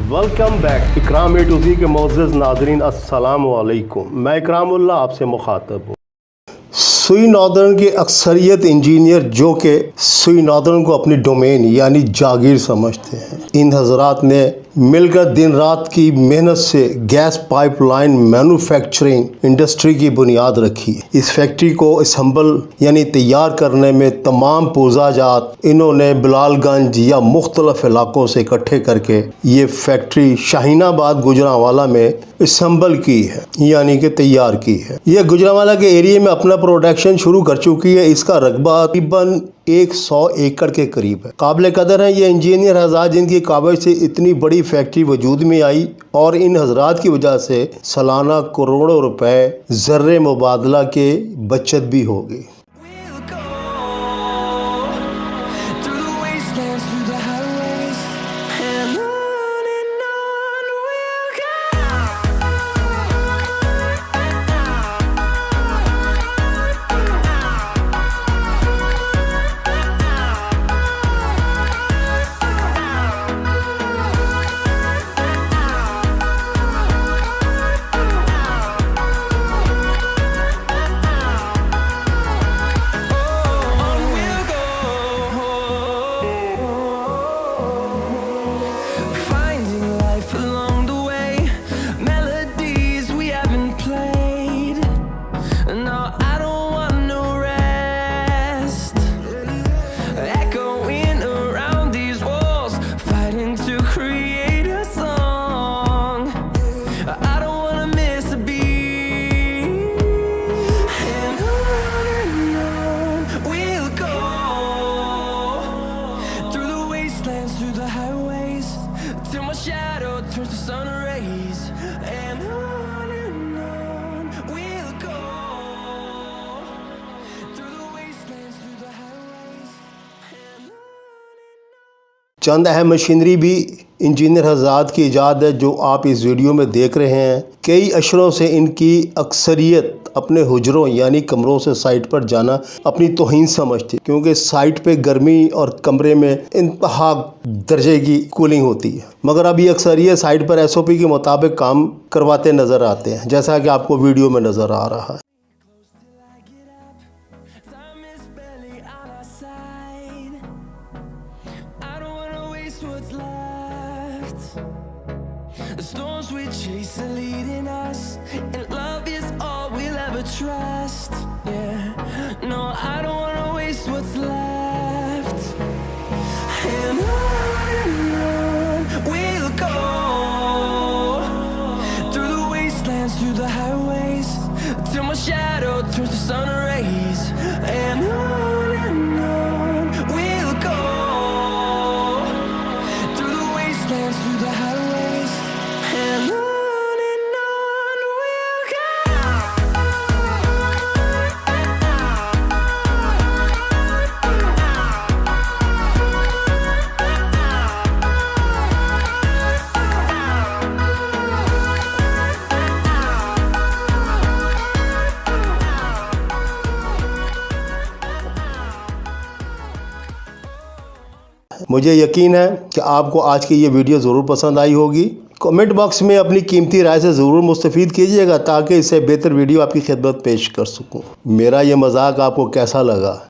Welcome back. इकराम a2z के मोअज़्ज़ज़ नाज़रीन अस्सलाम वालेकुम। मैं इकरामुल्लाह आपसे मुखातब हूँ। सुई नॉर्दर्न के अक्सरियत इंजीनियर जो कि सुई नॉर्दर्न को अपनी डोमेन यानी जागीर समझते हैं, इन हजरात ने मिलकर दिन रात की मेहनत से गैस पाइपलाइन मैन्युफैक्चरिंग इंडस्ट्री की बुनियाद रखी। इस फैक्ट्री को असम्बल यानी तैयार करने में तमाम पुर्जाजात इन्होंने बिलालगंज या मुख्तलिफ इलाकों से इकट्ठे करके ये फैक्ट्री शाहीनाबाद गुजरांवाला में असम्बल की है, यानी कि तैयार की है। यह गुजरांवाला के एरिया में अपना प्रोडक्शन शुरू कर चुकी है। इसका रकबा तकरीबन 100 एकड़ के करीब है। काबिल कदर है ये इंजीनियर हज़रात जिनकी काबिज से इतनी बड़ी फैक्ट्री वजूद में आई और इन हज़रात की वजह से सालाना करोड़ों रुपए ज़र्रे मुबादला के बचत भी होगी। चंद अहम मशीनरी भी इंजीनियर हज़रात की ईजाद है जो आप इस वीडियो में देख रहे हैं। कई अशरों से इनकी अक्सरियत अपने हुजरों यानी कमरों से साइट पर जाना अपनी तौहीन समझती, क्योंकि साइट पे गर्मी और कमरे में इंतहा दर्जे की कूलिंग होती है। मगर अब ये अक्सरियत साइट पर SOP के मुताबिक काम करवाते नज़र आते हैं, जैसा कि आपको वीडियो में नज़र आ रहा है। The storms we chase are leading us, and love is all we'll ever trust. Yeah, no, I don't wanna waste what's left. And on we'll go, through the wastelands, through the highways, till my shadow turns to sun rays. And on we'll go, through the wastelands, through the highways. And on we'll go. मुझे यकीन है कि आपको आज की ये video ज़रूर पसंद आई होगी। कमेंट बॉक्स में अपनी कीमती राय से ज़रूर मुस्तफ़ीद कीजिएगा ताकि इससे बेहतर वीडियो आपकी खिदमत पेश कर सकूं। मेरा ये मजाक आपको कैसा लगा?